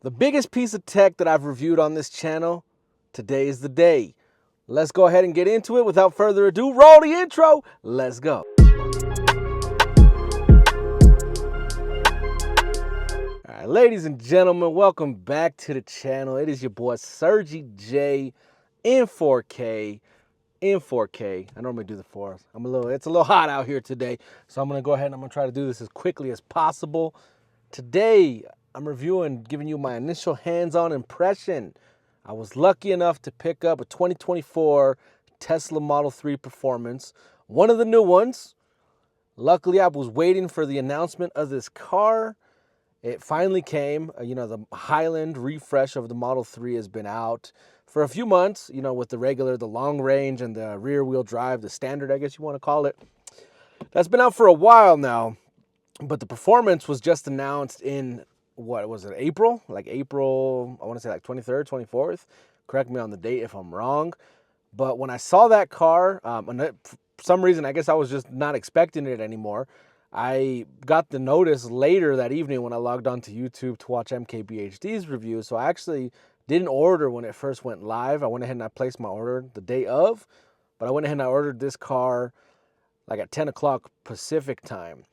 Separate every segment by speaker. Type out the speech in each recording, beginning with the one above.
Speaker 1: The biggest piece of tech that I've reviewed on this channel, today is the day. Let's go ahead and get into it. Without further ado, roll the intro. Let's go. All right, ladies and gentlemen, welcome back to the channel. It is your boy Sergi J in 4K. I normally do the 4th. It's a little hot out here today, so I'm gonna go ahead and I'm gonna try to do this as quickly as possible. Today, I'm reviewing, giving you my initial hands-on impression. I was lucky enough to pick up a 2024 Tesla Model 3 Performance, one of the new ones. Luckily, I was waiting for the announcement of this car. It finally came. The Highland refresh of the Model 3 has been out for a few months, with the long range and the rear wheel drive, the standard, I guess you want to call it. That's been out for a while now, but the Performance was just announced in, what was it, April? April, I want to say 23rd, 24th. Correct me on the date if I'm wrong. But when I saw that car, for some reason, I guess I was just not expecting it anymore. I got the notice later that evening when I logged on to YouTube to watch MKBHD's review. So I actually didn't order when it first went live. I went ahead and I placed my order the day of, but I went ahead and I ordered this car at 10 o'clock Pacific time.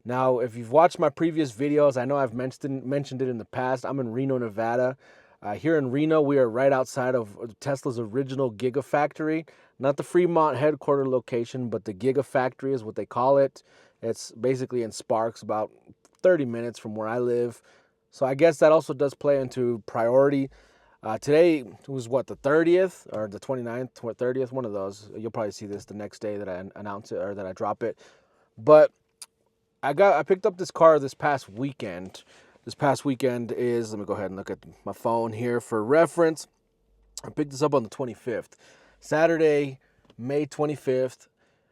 Speaker 1: Now, if you've watched my previous videos, I know I've mentioned it in the past. I'm in Reno, Nevada. Here in Reno, we are right outside of Tesla's original Gigafactory. Not the Fremont headquarter location, but the Gigafactory is what they call it. It's basically in Sparks, about 30 minutes from where I live. So I guess that also does play into priority. Today was the 30th or the 29th, 30th, one of those. You'll probably see this the next day that I announce it or that I drop it. But I picked up this car this past weekend. This past weekend is, let me go ahead and look at my phone here for reference. I picked this up on the 25th. Saturday, May 25th.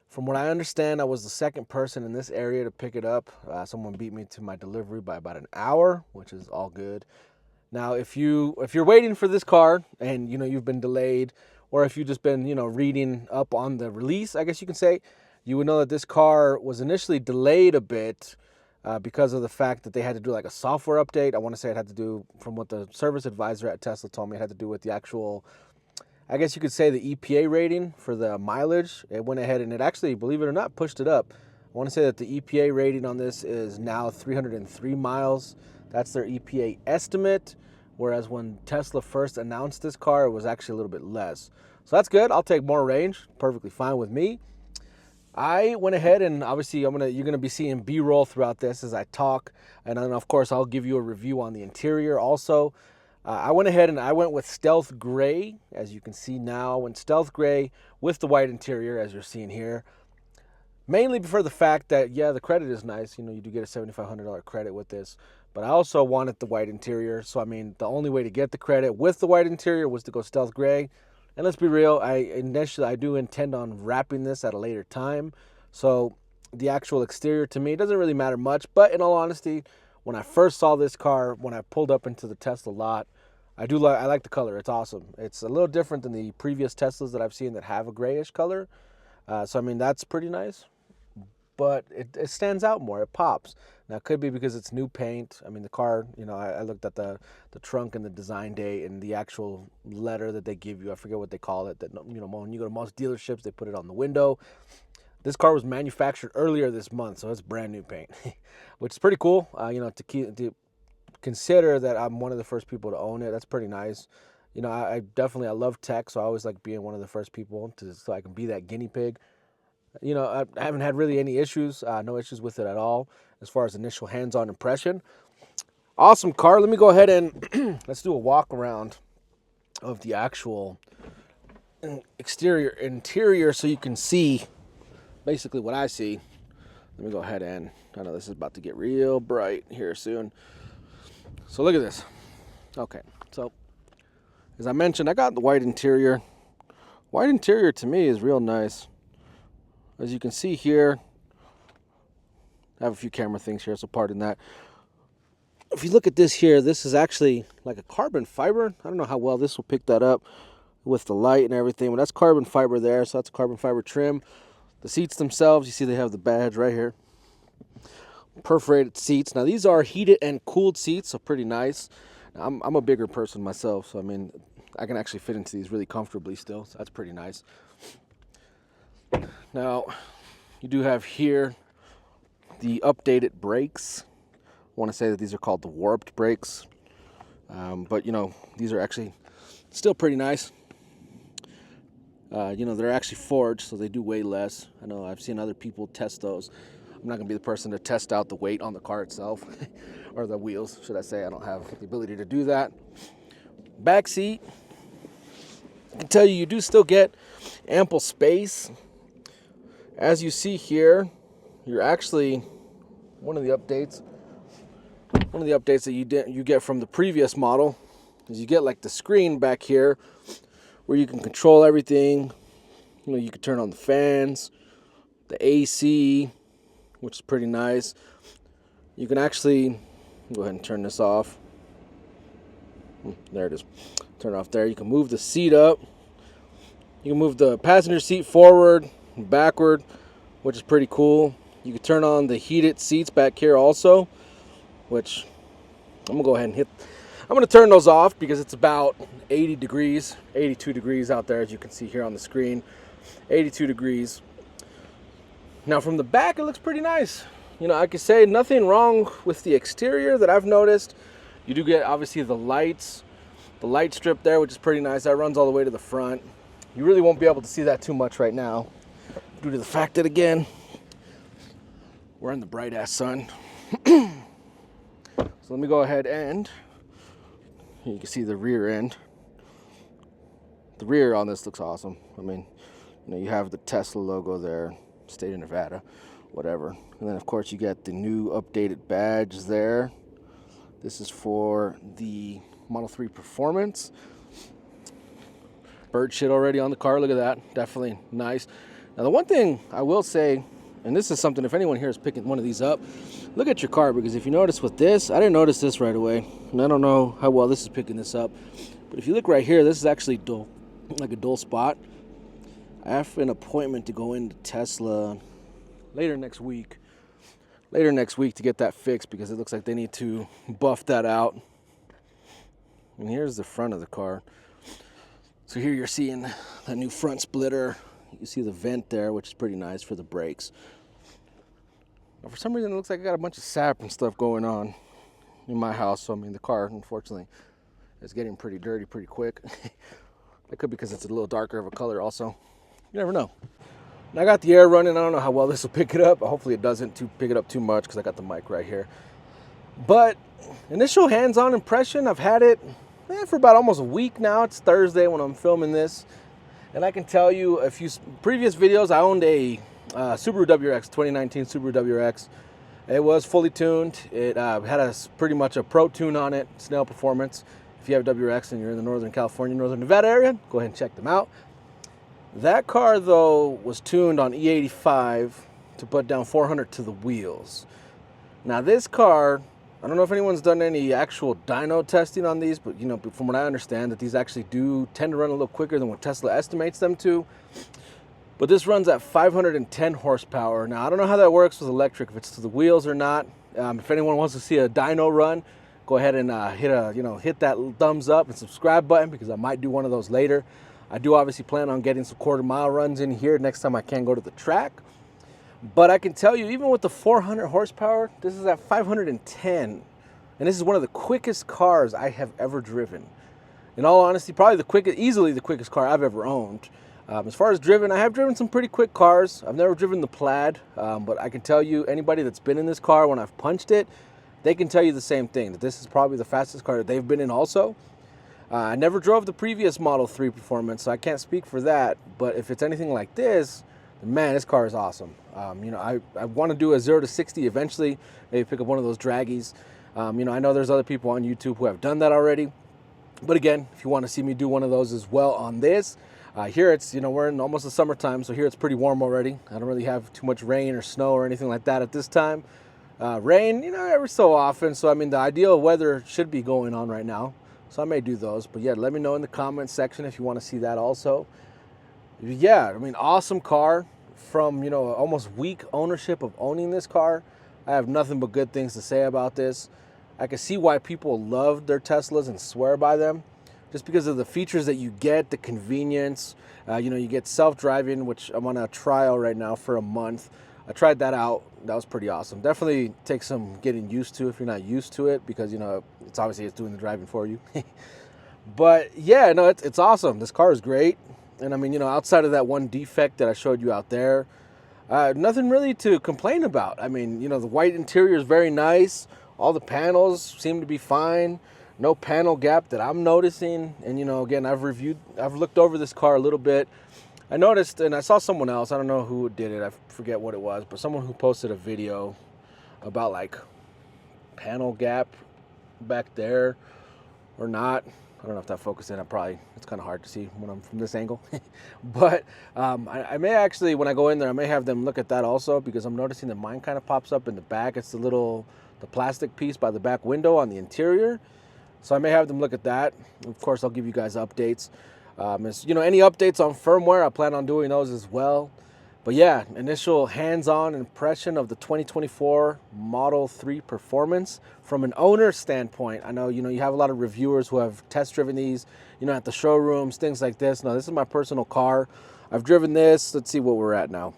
Speaker 1: From what I understand, I was the second person in this area to pick it up. Someone beat me to my delivery by about an hour, which is all good. Now, if you're waiting for this car and you've been delayed, or if you've just been reading up on the release, I guess you can say, you would know that this car was initially delayed a bit because of the fact that they had to do a software update. I want to say it had to do, from what the service advisor at Tesla told me, it had to do with the actual, I guess you could say, the EPA rating for the mileage. It went ahead and it actually, believe it or not, pushed it up. I want to say that the EPA rating on this is now 303 miles. That's their EPA estimate, whereas when Tesla first announced this car, it was actually a little bit less. So that's good. I'll take more range. Perfectly fine with me. I went ahead and obviously you're gonna be seeing B-roll throughout this as I talk, and then of course I'll give you a review on the interior also. I went ahead and I went with Stealth Gray, as you can see now. I went Stealth Gray with the white interior, as you're seeing here. Mainly for the fact that, yeah, the credit is nice. You do get a $7,500 credit with this. But I also wanted the white interior. So, the only way to get the credit with the white interior was to go Stealth Gray. And let's be real, I do intend on wrapping this at a later time. So the actual exterior to me doesn't really matter much. But in all honesty, when I first saw this car, when I pulled up into the Tesla lot, I like the color. It's awesome. It's a little different than the previous Teslas that I've seen that have a grayish color. So that's pretty nice. But it stands out more. It pops. Now, it could be because it's new paint. The car, I looked at the trunk and the design date and the actual letter that they give you. I forget what they call it. That when you go to most dealerships, they put it on the window. This car was manufactured earlier this month, so it's brand new paint, which is pretty cool. To consider that I'm one of the first people to own it. That's pretty nice. I love tech, so I always like being one of the first people so I can be that guinea pig. I haven't had really any issues, no issues with it at all as far as initial hands-on impression. Awesome car. Let me go ahead and let's do a walk around of the actual interior so you can see basically what I see. Let me go ahead and, I know this is about to get real bright here soon. So look at this. Okay, so as I mentioned, I got the white interior. White interior to me is real nice. As you can see here, I have a few camera things here, so pardon that. If you look at this here, this is actually like a carbon fiber. I don't know how well this will pick that up with the light and everything, but that's carbon fiber there, so that's a carbon fiber trim. The seats themselves, you see they have the badge right here. Perforated seats. Now these are heated and cooled seats, so pretty nice. Now, I'm a bigger person myself, so I mean, I can actually fit into these really comfortably still, so that's pretty nice. Now, you do have here the updated brakes. I want to say that these are called the warped brakes, but you know, these are actually still pretty nice. You know, they're actually forged, so they do weigh less. I know I've seen other people test those. I'm not gonna be the person to test out the weight on the car itself, or the wheels, should I say. I don't have the ability to do that. Back seat, I can tell you, you do still get ample space. As you see here, you're actually, one of the updates that you get from the previous model is you get like the screen back here where you can control everything. You know, you can turn on the fans, the AC, which is pretty nice. You can actually go ahead and turn this off. There it is. Turn it off there. You can move the seat up. You can move the passenger seat forward and backward, which is pretty cool. You can turn on the heated seats back here also, which I'm gonna go ahead and hit. I'm gonna turn those off because it's about 80 degrees, 82 degrees out there, as you can see here on the screen. 82 degrees. Now from the back, it looks pretty nice. You know, I could say nothing wrong with the exterior that I've noticed. You do get obviously the lights, the light strip there, which is pretty nice. That runs all the way to the front. You really won't be able to see that too much right now due to the fact that, again, we're in the bright ass sun. So let me go ahead and you can see the rear end. The rear on this looks awesome. I mean, you know, you have the Tesla logo there, state of Nevada, whatever. And then of course you get the new updated badge there. This is for the Model 3 Performance. Bird shit already on the car, look at that, definitely nice. Now the one thing I will say, and this is something, if anyone here is picking one of these up, look at your car, because if you notice with this, I didn't notice this right away, and I don't know how well this is picking this up, but if you look right here, this is actually dull, like a dull spot. I have an appointment to go into Tesla later next week to get that fixed, because it looks like they need to buff that out. And here's the front of the car. So here you're seeing that new front splitter. You see the vent there, which is pretty nice for the brakes. Now, for some reason, it looks like I got a bunch of sap and stuff going on in my house. So, I mean, the car, unfortunately, is getting pretty dirty pretty quick. That could be because it's a little darker of a color also. You never know. And I got the air running. I don't know how well this will pick it up. Hopefully it doesn't pick it up too much because I got the mic right here. But initial hands-on impression, I've had it for about almost a week now. It's Thursday when I'm filming this. And I can tell you, a few previous videos, I owned a Subaru WRX, 2019 Subaru WRX. It was fully tuned. It had pretty much a pro tune on it, Snell Performance. If you have a WRX and you're in the Northern California, Northern Nevada area, go ahead and check them out. That car, though, was tuned on E85 to put down 400 to the wheels. Now, this car, I don't know if anyone's done any actual dyno testing on these, but you know, from what I understand, that these actually do tend to run a little quicker than what Tesla estimates them to. But this runs at 510 horsepower. Now, I don't know how that works with electric, if it's to the wheels or not. If anyone wants to see a dyno run, go ahead and hit that thumbs up and subscribe button, because I might do one of those later. I do obviously plan on getting some quarter-mile runs in here next time I can go to the track. But I can tell you, even with the 400 horsepower, this is at 510. And this is one of the quickest cars I have ever driven. In all honesty, probably easily the quickest car I've ever owned. As far as driven, I have driven some pretty quick cars. I've never driven the Plaid, but I can tell you, anybody that's been in this car when I've punched it, they can tell you the same thing, that this is probably the fastest car that they've been in also. I never drove the previous Model 3 Performance, so I can't speak for that. But if it's anything like this, man, this car is awesome. You know, I want to do a 0 to 60 eventually, maybe pick up one of those draggies. You know, I know there's other people on YouTube who have done that already. But again, if you want to see me do one of those as well on this, here it's, you know, we're in almost the summertime, so here it's pretty warm already. I don't really have too much rain or snow or anything like that at this time. Rain, you know, every so often. So, I mean, the ideal weather should be going on right now. So I may do those. But yeah, let me know in the comments section if you want to see that also. Yeah, I mean, awesome car. From, you know, almost week ownership of owning this car, I have nothing but good things to say about this. I can see why people love their Teslas and swear by them, just because of the features that you get, the convenience. You get self-driving, which I'm on a trial right now for a month. I tried that out. That was pretty awesome. Definitely takes some getting used to if you're not used to it, because it's obviously it's doing the driving for you. But yeah, no, it's awesome. This car is great. And I mean, outside of that one defect that I showed you out there, nothing really to complain about. I mean, the white interior is very nice. All the panels seem to be fine. No panel gap that I'm noticing. And, again, I've looked over this car a little bit. I noticed, and I saw someone else, I don't know who did it, I forget what it was, but someone who posted a video about like panel gap back there or not. I don't know if that focused in. It's kind of hard to see when I'm from this angle. But I may actually, when I go in there, I may have them look at that also, because I'm noticing that mine kind of pops up in the back. It's the plastic piece by the back window on the interior. So I may have them look at that. Of course, I'll give you guys updates. Any updates on firmware, I plan on doing those as well. But yeah, initial hands-on impression of the 2024 Model 3 Performance from an owner standpoint. I know, you have a lot of reviewers who have test driven these, at the showrooms, things like this. No, this is my personal car. I've driven this. Let's see what we're at now.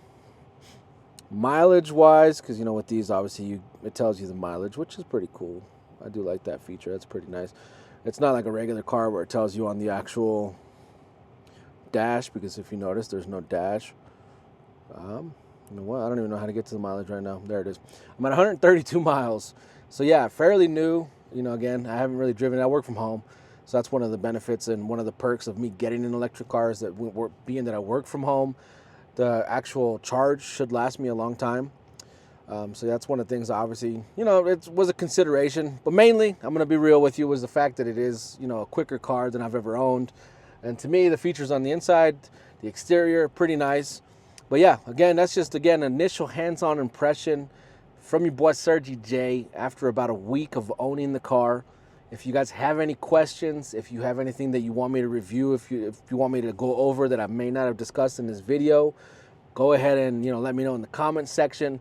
Speaker 1: Mileage-wise, because, with these, obviously, it tells you the mileage, which is pretty cool. I do like that feature. That's pretty nice. It's not like a regular car where it tells you on the actual dash, because if you notice, there's no dash. You know what? I don't even know how to get to the mileage right now. There it is. I'm at 132 miles. So yeah, fairly new. Again, I haven't really driven it. I work from home. So that's one of the benefits and one of the perks of me getting an electric car, is that being that I work from home, the actual charge should last me a long time. So that's one of the things, obviously, it was a consideration. But mainly, I'm going to be real with you, was the fact that it is, a quicker car than I've ever owned. And to me, the features on the inside, the exterior, pretty nice. But yeah, again, that's just, initial hands-on impression from your boy Sergi J after about a week of owning the car. If you guys have any questions, if you have anything that you want me to review, if you want me to go over that I may not have discussed in this video, go ahead and, let me know in the comment section.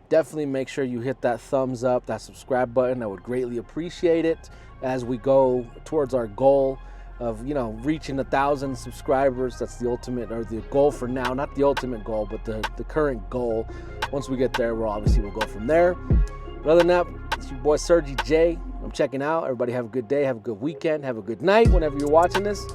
Speaker 1: Definitely make sure you hit that thumbs up, that subscribe button. I would greatly appreciate it as we go towards our goal of, reaching 1,000 subscribers. That's the ultimate, or the goal for now, not the ultimate goal, but the current goal. Once we get there, we'll go from there. But other than that, it's your boy Sergi J. I'm checking out. Everybody have a good day, have a good weekend, have a good night whenever you're watching this.